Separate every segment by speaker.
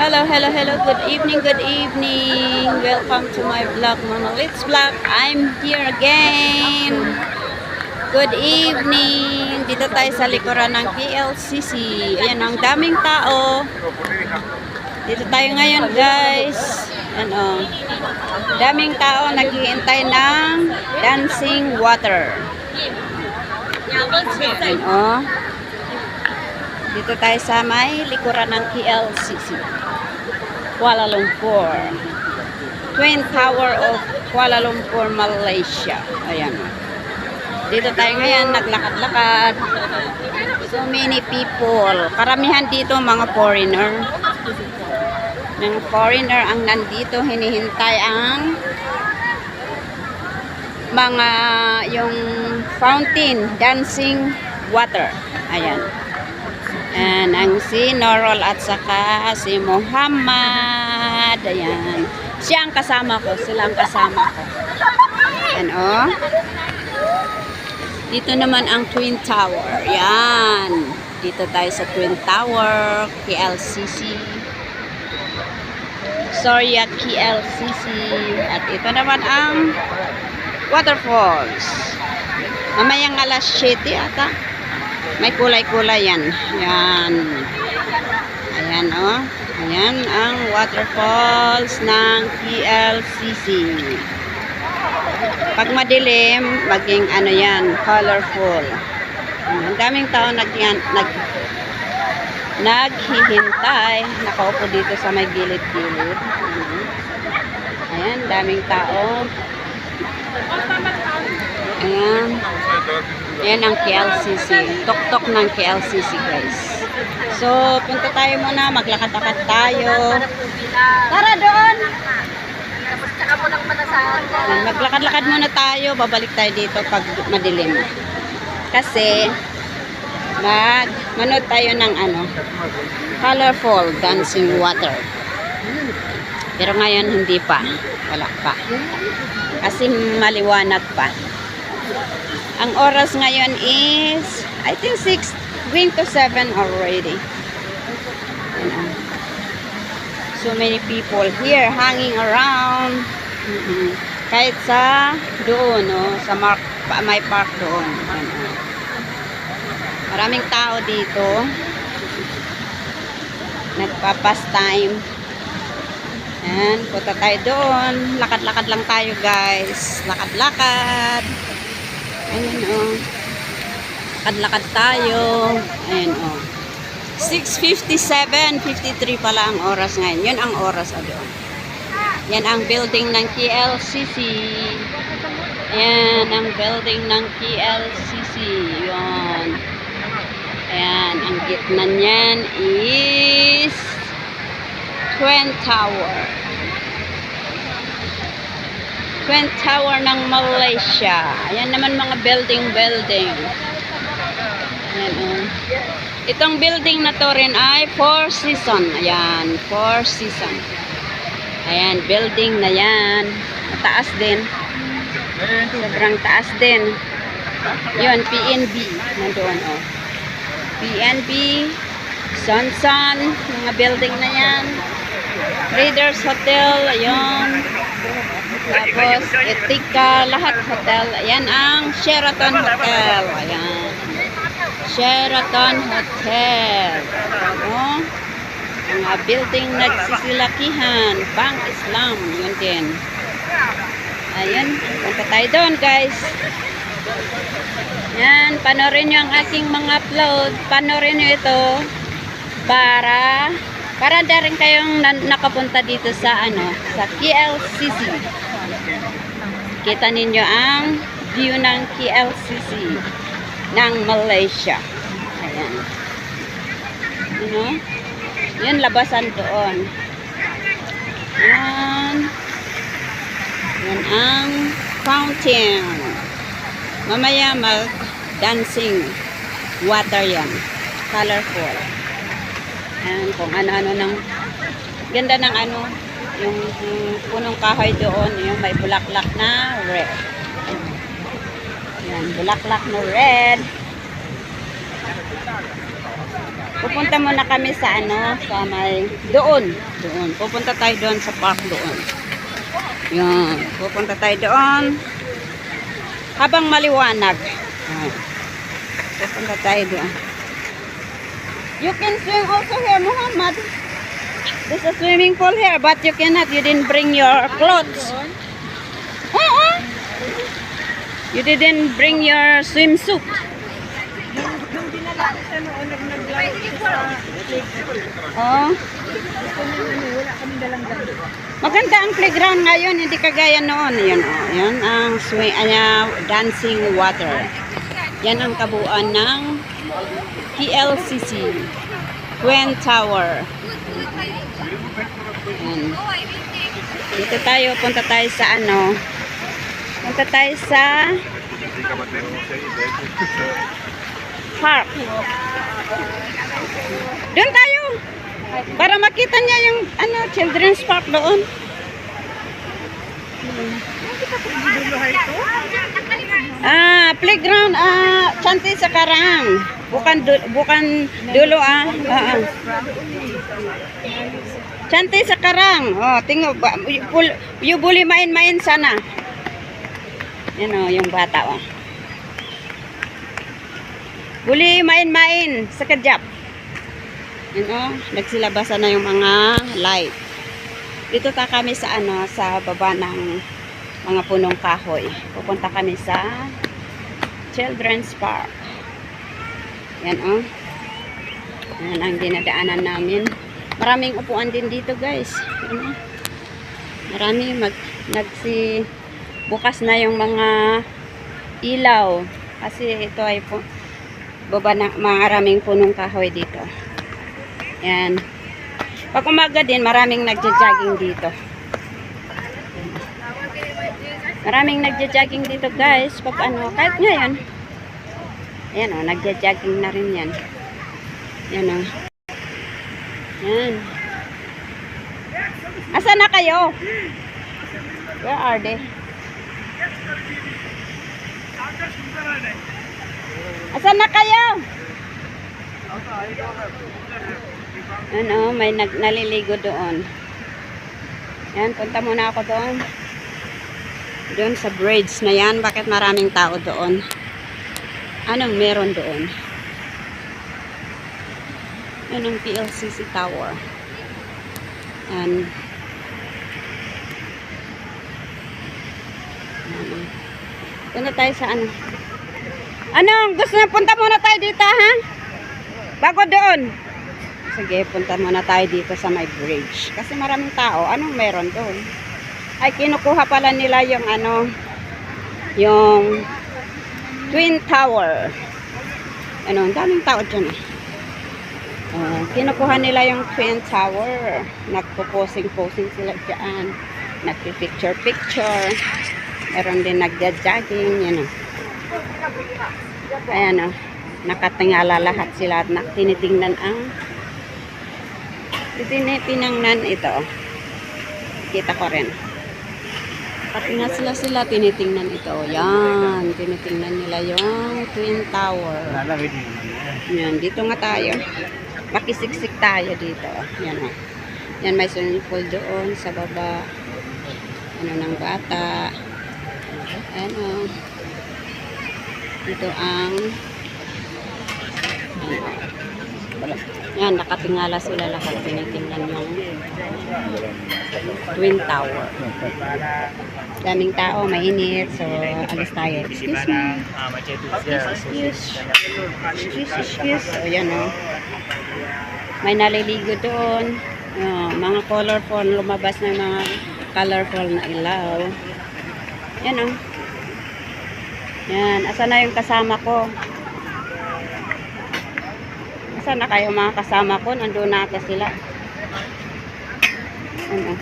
Speaker 1: Hello, hello, hello. Good evening, good evening. Welcome to my vlog, Mama Litz Vlog. I'm here again. Good evening. Dito tayo sa likuran ng KLCC. Ayan, ang daming tao. Dito tayo ngayon, guys. Ano, daming tao naghihintay ng dancing water. Ayan, oh. Dito tayo sa may likuran ng KLCC. Kuala Lumpur. Twin Tower of Kuala Lumpur, Malaysia. Ayan. Dito tayo ngayon, naglakad-lakad. So many people. Karamihan dito mga foreigner. Mga foreigner ang nandito, hinihintay ang mga yung fountain, dancing water. Ayan. And ang si Norol at saka si Muhammad. Ayan. Siya ang kasama ko. Sila ang kasama ko. Ayan, oh. Dito naman ang Twin Tower. Ayan. Dito tayo sa Twin Tower. KLCC. Sorya KLCC. At ito naman ang waterfalls. Mamayang alas 7 ata. May kulay-kulay yan. Ayan. Ayan, oh. Ayan ang waterfalls ng KLCC. Pag madilim, maging ano yan, colorful. Ang daming tao naghihintay. Nakaupo dito sa may gilid-gilid. Ayan, daming tao. Ayan. Ayan ang KLCC. Tok-tok ng KLCC, guys. So, punta tayo muna. Maglakad-lakad tayo. Tara doon! Maglakad-lakad muna tayo. Babalik tayo dito pag madilim. Kasi, manood tayo ng ano, colorful dancing water. Pero ngayon, hindi pa. Wala pa. Kasi maliwanag pa. Ang oras ngayon is, I think 6, going to 7 already. So many people here hanging around. Kahit sa doon, no, sa may park doon. Maraming tao dito. Nagpa-pastime. Ayan, punta tayo doon. Lakad-lakad lang tayo, guys. Lakad-lakad. Ayan, oh. Lakad-lakad tayo. Ayan, oh. 6:57, 53 pala ang oras ngayon. Yun ang oras, doon. Yan ang building ng KLCC. Ayan, ang building ng KLCC. Yun. Ayan, ang gitna niyan is Twin Tower. Twin Tower ng Malaysia. Ayan naman mga building. Ayan, oh. Itong building na to rin ay 4 season. Ayan, 4 season. Ayan, building na yan. Mataas din. Sobrang taas din. Yun, PNB. Nandoon, oh. PNB, Sunsun, mga building na yan. Raiders Hotel, ayun. Tapos, Etika, lahat hotel. Ayan ang Sheraton Hotel. Ayan. Sheraton Hotel. Oh. Mga building nagsisilakihan. Bank Islam. Yun din. Ayan. Punta tayo doon, guys. Yan. Panorin nyo ang aking mga upload. Panorin nyo ito para na rin kayong nakapunta dito sa sa KLCC. Kita ninyo ang view ng KLCC ng Malaysia. Ayan. Yun, labasan doon. Yan. Yan ang fountain. Mamaya mag-dancing water yan. Colorful. Ayan, kung ano-ano ng ganda ng yung punong kahoy doon, yung may bulaklak na red. Ayan, bulaklak na red. Pupunta muna kami sa ano, sa may, doon. Pupunta tayo doon sa park doon. Yan. Pupunta tayo doon. Habang maliwanag. Pupunta tayo doon. You can swim also here, Muhammad. There's a swimming pool here, but you cannot. You didn't bring your clothes. You didn't bring your swimsuit.
Speaker 2: Nung dinala ko siya noon, nag-live siya sa playground.
Speaker 1: Oh.
Speaker 2: Wala kami dalang ganda.
Speaker 1: Maganda ang playground ngayon, hindi kagaya noon. Yan, oh. Yan ang dancing water. Yan ang kabuuan ng PLCC Twin Tower. Yan. Dito tayo, punta tayo sa ano. Punta tayo sa park. Doon tayo. Para makita niya yung ano, children's park doon. Playground, Chanti sa Karang. Bukan dulo Chanti sa Karang. Oh, tingnan you boleh main-main sana. Yan o, yung bata o. Boleh main-main sekejap. Yan o, nagsilabasan na yung mga light. Dito ta kami sa ano, sa baba ng mga punong kahoy. Pupunta kami sa Children's Park. Yan o. Yan ang dinadaanan namin. Maraming upuan din dito, guys. Yan o. Marami bukas na yung mga ilaw. Kasi ito ay baba na maraming punong kahoy dito. Yan. Pag umaga din, maraming nagja-jogging dito. Maraming nagja-jogging dito, guys. Pag ano, kahit ngayon. Ayan o, nagja-jogging na rin yan. Yan o. Yan. Asa na kayo? Where are they? Asan na kayo? Ano, may naliligo doon. Yan, punta muna ako doon. Doon sa bridge na yan. Bakit maraming tao doon? Anong meron doon? Yan ang PLCC Tower. And punta tayo sa ano? Anong gusto na punta muna tayo dito, ha? Bago doon. Sige, punta muna tayo dito sa may bridge. Kasi maraming tao. Anong meron doon? Ay, kinukuha pala nila yung ano, yung Twin Tower. Ano, ang daming tao dyan, eh. Kinukuha nila yung Twin Tower. Nagpo-posing-posing sila dyan. Nagpi-picture-picture. Meron din nagja-jogging, yan o. Ayan o. Nakatingala lahat sila at tinitingnan ang tinipinangnan ito. Kita ko rin. Patinga sila tinitingnan ito. Yan. Tinitingnan nila yung Twin Tower. Yan. Dito nga tayo. Makisiksik tayo dito. Yan o. Yan, may swimming pool doon sa baba. Ano ng bata. Ano. Ito ang yan, nakatingala sila lahat. Tinitingnan yung Twin Tower. Daming tao, mainit. So, alis tayo. Excuse me. Excuse. O, yan o. May naliligo doon. Mga colorful. Lumabas na mga colorful na ilaw. Yan o. Yan. Asa na yung kasama ko? Asa na kayo mga kasama ko? Nandun na ata sila. Ano?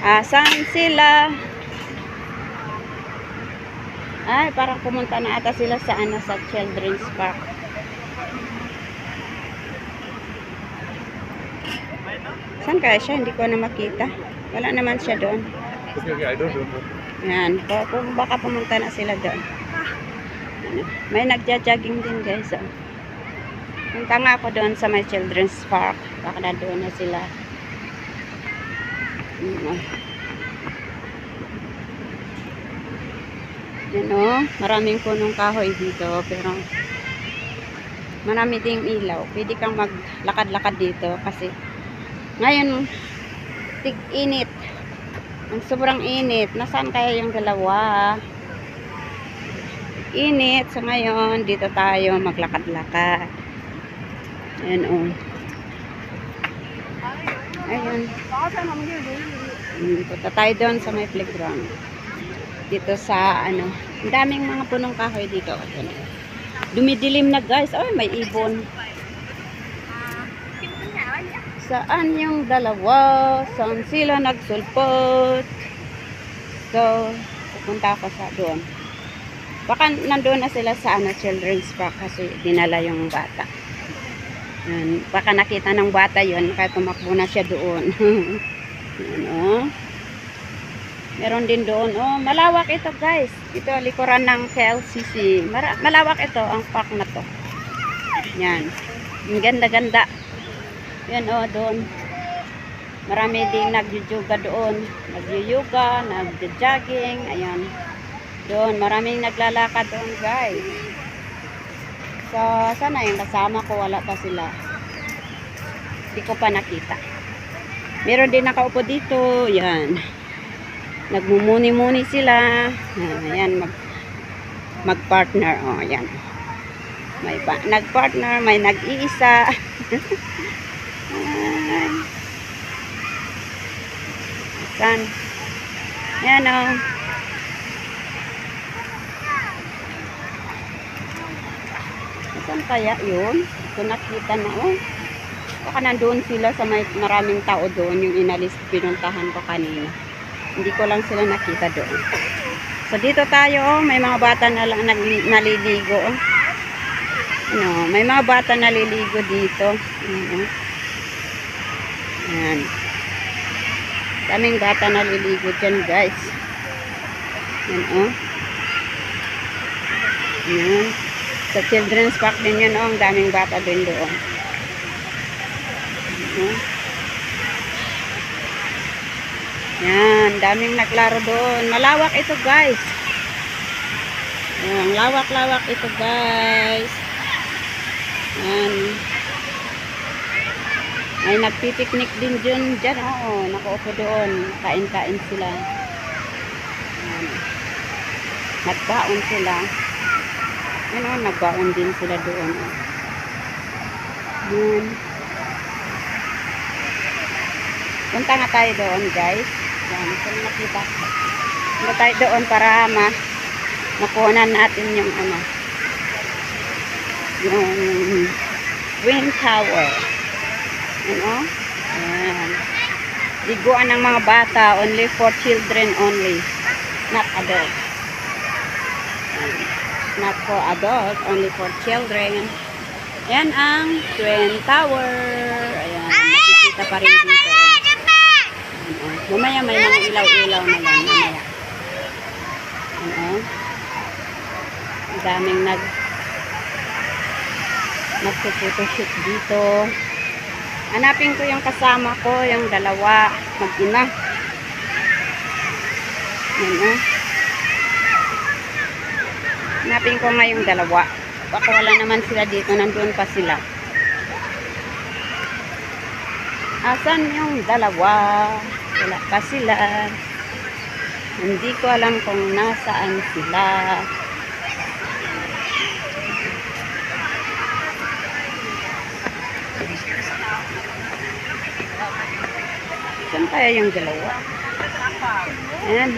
Speaker 1: Asan sila? Ay, parang pumunta na ata sila sa ano, sa Children's Park. Saan kaya siya? Hindi ko na makita. Wala naman siya doon. Yan. Baka pumunta na sila doon. May nagja-jogging din, guys. Oh. Punta nga ako doon sa may children's park. Baka na doon na sila. Yan o, maraming punong kahoy dito, pero marami ding ilaw. Pwede kang maglakad-lakad dito kasi ngayon, tig-init. Ang sobrang init. Nasaan kaya yung dalawa? Init. So ngayon, dito tayo maglakad-lakad. Ayan o. Ayun. Punta tayo doon sa may playground. Dito sa ano, ang daming mga punong kahoy dito. Dumidilim na guys. Ay, may ibon. Saan yung dalawa? Saan sila nagsulpot? So, pupunta ako sa doon. Baka nandoon na sila sa ano, children's park kasi dinala yung bata. Yan. Baka nakita ng bata yun, kaya tumakbo na siya doon. Yan, oh. Meron din doon. Oh, malawak ito guys. Ito likuran ng KLCC. Malawak ito ang park na to. Yan. Ang ganda-ganda. Yan oh, doon. Marami din nagjujuga doon. Nagyuyoga, nagja-jogging. Ayan. Doon, maraming naglalakad doon guys. So, sana yung kasama ko, wala pa sila. Hindi ko pa nakita. Meron din nakaupo dito. Yan. Nagmumuni-muni sila. Ayan, mag-partner. Oh, ayan. May nag-partner, may nag-iisa. Saan? Ayan, oh. Saan kaya yun? Ito nakita na, oh. Baka nandun sila sa may maraming tao doon, yung inalis, pinuntahan ko kanina. Hindi ko lang sila nakita doon. So, dito tayo, oh, may mga bata na lang naliligo, oh. Ano, may mga bata naliligo dito. Ayan. Daming bata naliligo dyan, guys. Ayan, oh. Ayan. Sa children's park din yun, oh. Ang daming bata din doon. Ayan. Yan, daming naglaro doon. Malawak ito, guys. Yan, lawak-lawak ito, guys. Yan. Ay, nagpipiknik din dyan. Oo, nakaupo doon. Kain-kain sila. Yan. Nagbaon sila. Yan, oh, nagbaon din sila doon. Yan. Punta nga tayo doon, guys. Yan, kung nakita. Punta tayo doon para makuhanan natin yung ano, yung wind tower. Yan, oh. Yan. Liguan ng mga bata, only for children only. Not adults. Not for adults, only for children. Yan ang twin tower. Ayan, makikita pa rin dito. Mamaya may mga ilaw-ilaw na lang. Mamaya. Ang daming nagpuputo-shoot dito. Hanapin ko yung kasama ko, yung dalawa. Mag-ina. Yan, oh. Hanapin ko nga yung dalawa. Baka wala naman sila dito. Nandun pa sila. Asan yung dalawa? Wala pa sila. Hindi ko alam kung nasaan sila. Saan kaya yung dalawa? Ayan.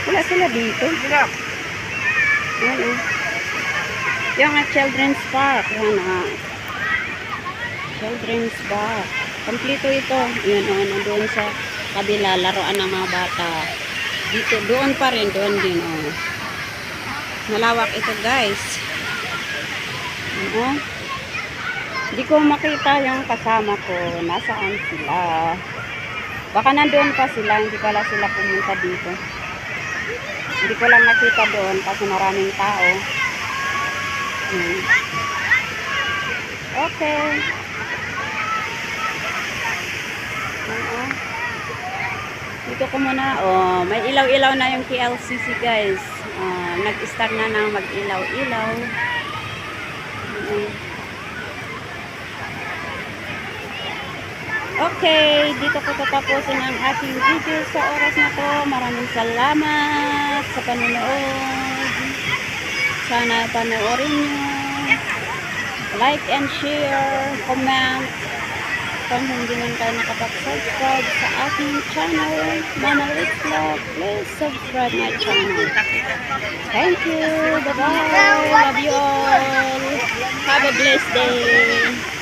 Speaker 1: Wala sila dito. Ayan, oh. Yung children's park. Ayan, ah. Children's park. Kompleto ito. Ayan, oh, nandun sa kabila, laruan ng mga bata. Dito, doon pa rin, doon din, oh. Malawak ito, guys. Ayan, oh. Hindi ko makita yung kasama ko. Nasaan sila? Baka nandoon pa sila. Hindi pala sila pumunta dito. Hindi ko lang nakita doon kasi maraming tao. Hmm. Okay. Oo. Dito ko muna. Oh, may ilaw-ilaw na yung KLCC guys. Nag-start na ng mag-ilaw-ilaw. Okay, dito ko tatapusin ang aking video sa oras na to. Maraming salamat sa panonood. Sana panoorin nyo. Like and share, comment. Kung hindi man kayo nakapag-subscribe sa aking channel, Mama Liz Vlog, please subscribe my channel. Thank you. Bye-bye. Love you all. Have a blessed day.